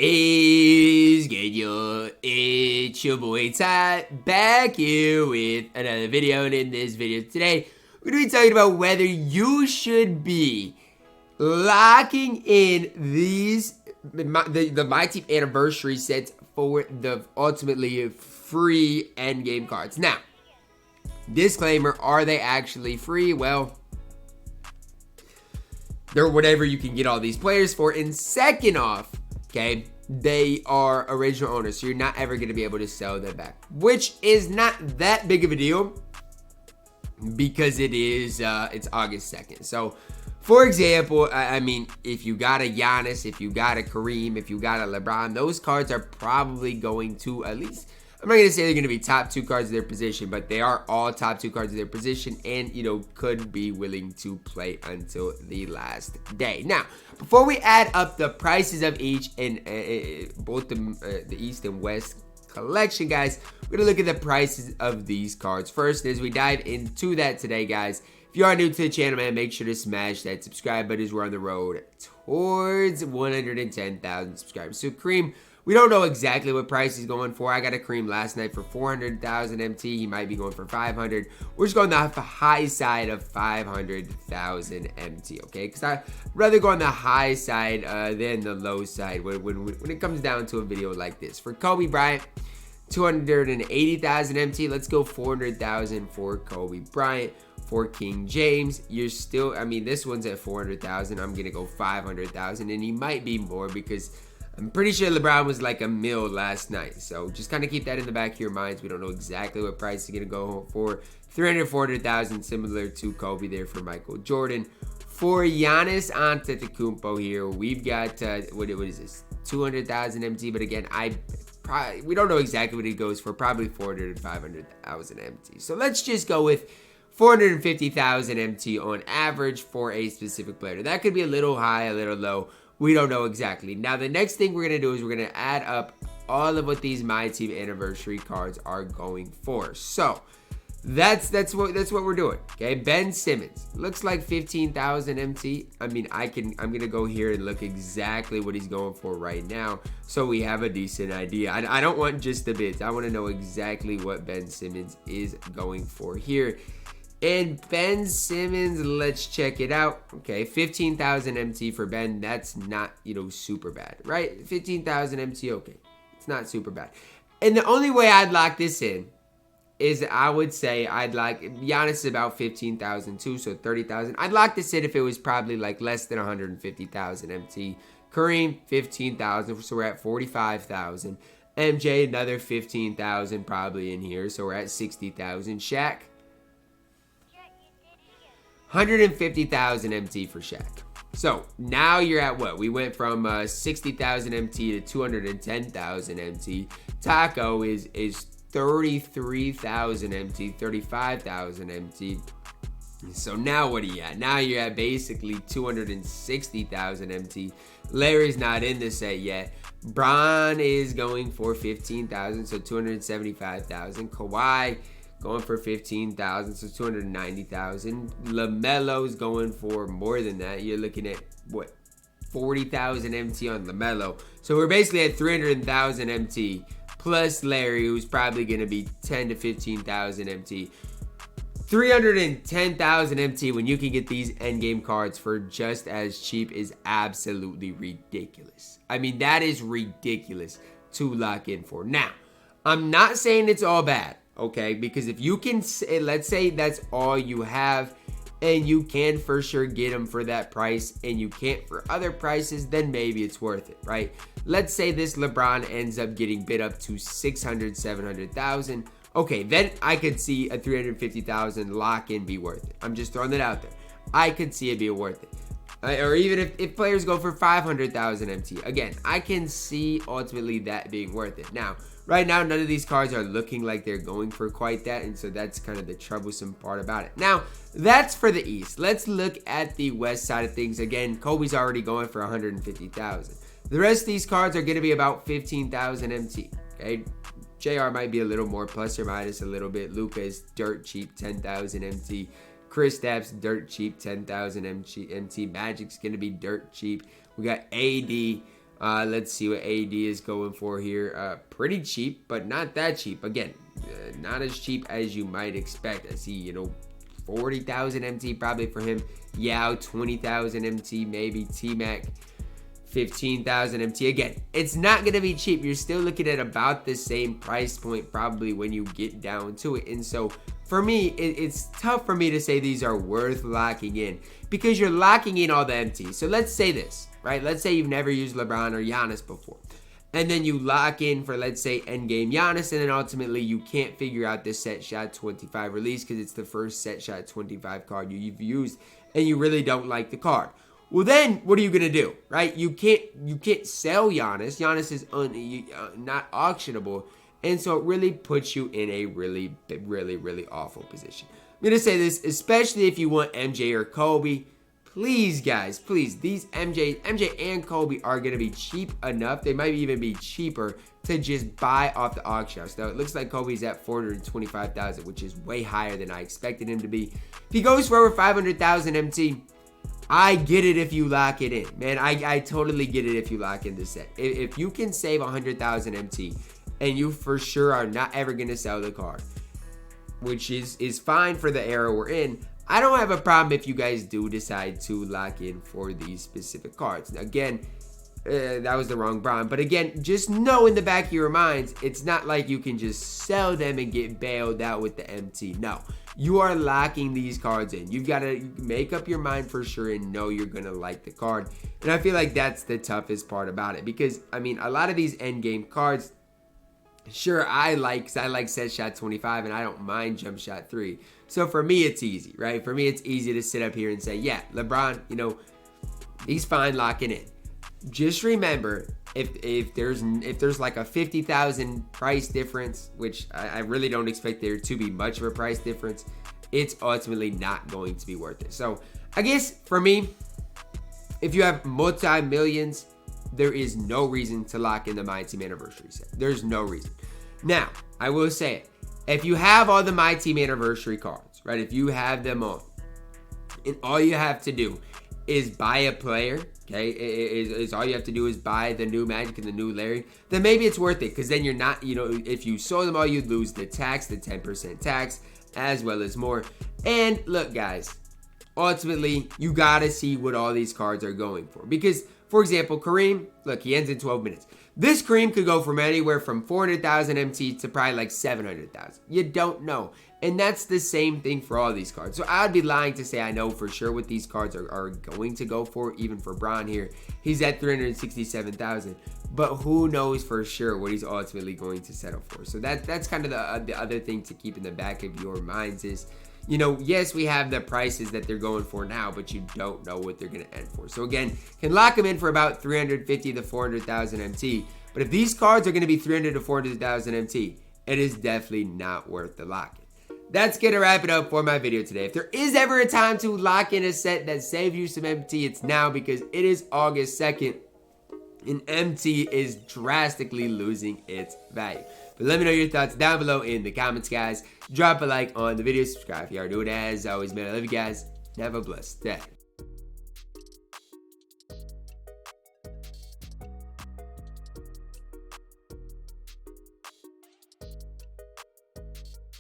Is good, yo? It's your boy Ty, back here with another video. And in this video today, we're going to be talking about whether you should be locking in these the MyTeam Anniversary sets for the ultimately free endgame cards. Now, disclaimer, are they actually free? Well, they're whatever you can get all these players for. And second off, okay, they are original owners, so you're not ever going to be able to sell them back, which is not that big of a deal because it is it's August 2nd. So for example, I mean, if you got a Giannis, if you got a Kareem, if you got a LeBron, those cards are probably going to, at least, I'm not going to say they're going to be top 2 cards of their position, but they are all top 2 cards of their position and, you know, could be willing to play until the last day. Now, before we add up the prices of each in both the East and West collection, guys, we're going to look at the prices of these cards first. As we dive into that today, guys, if you are new to the channel, man, make sure to smash that subscribe button as we're on the road towards 110,000 subscribers. So, Kareem, we don't know exactly what price he's going for. I got a Kareem last night for 400,000 MT. He might be going for 500. We're just going the high side of 500,000 MT, okay? Because I'd rather go on the high side than the low side when it comes down to a video like this. For Kobe Bryant, 280,000 MT. Let's go 400,000 for Kobe Bryant. For King James, you're still, I mean, this one's at 400,000. I'm going to go 500,000, and he might be more because I'm pretty sure LeBron was like $1 million last night. So just kind of keep that in the back of your minds. We don't know exactly what price he's going to go for. 400,000, similar to Kobe there for Michael Jordan. For Giannis Antetokounmpo here, we've got, what is this? 200,000 MT. But again, we don't know exactly what he goes for. Probably 400 to 500,000 MT. So let's just go with 450,000 MT on average for a specific player. That could be a little high, a little low. We don't know exactly. Now, the next thing we're going to do is we're going to add up all of what these MyTeam Anniversary cards are going for. So, that's what we're doing. Okay, Ben Simmons looks like 15,000 MT. I mean, I'm going to go here and look exactly what he's going for right now so we have a decent idea. I don't want just the bids. I want to know exactly what Ben Simmons is going for here. And Ben Simmons, let's check it out. Okay, 15,000 MT for Ben. That's not, you know, super bad, right? 15,000 MT, okay. It's not super bad. And the only way I'd lock this in is I would say I'd like, Giannis is about 15,000 too, so 30,000. I'd lock this in if it was probably like less than 150,000 MT. Kareem, 15,000, so we're at 45,000. MJ, another 15,000 probably in here, so we're at 60,000. Shaq, 150,000 MT for Shaq. So now you're at what? We went from 60,000 MT to 210,000 MT. Taco is 33,000 MT, 35,000 MT. So now what are you at? Now you're at basically 260,000 MT. Larry's not in the set yet. Bron is going for 15,000, so 275,000. Kawhi going for 15,000, so 290,000. LaMelo's going for more than that. You're looking at, what, 40,000 MT on LaMelo. So we're basically at 300,000 MT, plus Larry, who's probably going to be 10 to 15,000 MT. 310,000 MT when you can get these endgame cards for just as cheap is absolutely ridiculous. I mean, that is ridiculous to lock in for. Now, I'm not saying it's all bad. Okay, because if you can, let's say that's all you have and you can for sure get them for that price and you can't for other prices, then maybe it's worth it, right? Let's say this LeBron ends up getting bid up to 600, 700,000. Okay, then I could see a 350,000 lock-in be worth it. I'm just throwing that out there. I could see it be worth it. Or even if players go for 500,000 MT. Again, I can see ultimately that being worth it. Now, right now, none of these cards are looking like they're going for quite that, and so that's kind of the troublesome part about it. Now, that's for the East. Let's look at the West side of things. Again, Kobe's already going for 150,000. The rest of these cards are going to be about 15,000 MT, okay? JR might be a little more, plus or minus a little bit. Luka is dirt cheap, 10,000 MT. Kristaps, dirt cheap, 10,000 MT. Magic's going to be dirt cheap. We got AD. Let's see what AD is going for here. Pretty cheap, but not that cheap. Again, not as cheap as you might expect. I see, 40,000 MT probably for him. Yao, 20,000 MT, maybe. T-Mac, 15,000 MT. Again, it's not going to be cheap. You're still looking at about the same price point probably when you get down to it. And so for me, it's tough for me to say these are worth locking in because you're locking in all the MT. So let's say this, right? Let's say you've never used LeBron or Giannis before. And then you lock in for, let's say, endgame Giannis, and then ultimately you can't figure out this set shot 25 release because it's the first set shot 25 card you've used, and you really don't like the card. Well, then what are you gonna do, right? You can't sell Giannis. Giannis is not auctionable, and so it really puts you in a really awful position. I'm gonna say this, especially if you want MJ or Kobe. Please, guys, please, these MJ and Kobe are going to be cheap enough. They might even be cheaper to just buy off the auction house. Now, it looks like Kobe's at 425,000, which is way higher than I expected him to be. If he goes for over 500,000 MT, I get it if you lock it in. Man, I totally get it if you lock in this set. If you can save 100,000 MT and you for sure are not ever going to sell the card, which is fine for the era we're in, I don't have a problem if you guys do decide to lock in for these specific cards. Now, again, that was the wrong Bron. But again, just know in the back of your minds, it's not like you can just sell them and get bailed out with the MT. No, you are locking these cards in. You've got to make up your mind for sure and know you're going to like the card. And I feel like that's the toughest part about it. Because, I mean, a lot of these endgame cards, sure, I like set shot 25 and I don't mind jump shot 3. So for me, it's easy, right? For me, it's easy to sit up here and say, yeah, LeBron, he's fine locking in. Just remember, if there's like a 50,000 price difference, which I really don't expect there to be much of a price difference, it's ultimately not going to be worth it. So I guess for me, if you have multi-millions, there is no reason to lock in the MyTeam Anniversary set. There's no reason. Now, I will say it. If you have all the MyTeam Anniversary cards, right? If you have them all, and all you have to do is buy a player, okay? Is all you have to do is buy the new Magic and the new Larry, then maybe it's worth it because then you're not, if you sold them all, you'd lose the tax, the 10% tax, as well as more. And look, guys, ultimately, you got to see what all these cards are going for because, for example, Kareem, look, he ends in 12 minutes. This Kareem could go from anywhere from 400,000 MT to probably like 700,000. You don't know. And that's the same thing for all these cards. So I would be lying to say I know for sure what these cards are going to go for. Even for Bron here, he's at 367,000. But who knows for sure what he's ultimately going to settle for. So that's kind of the other thing to keep in the back of your minds is, yes, we have the prices that they're going for now, but you don't know what they're going to end for. So again, can lock them in for about 350 to 400,000 MT. But if these cards are going to be 300 to 400,000 MT, it is definitely not worth the lock-in. That's going to wrap it up for my video today. If there is ever a time to lock in a set that saves you some MT, it's now because it is August 2nd and MT is drastically losing its value. But let me know your thoughts down below in the comments, guys. Drop a like on the video, subscribe if you are new. As always, man, I love you guys. Have a blessed day.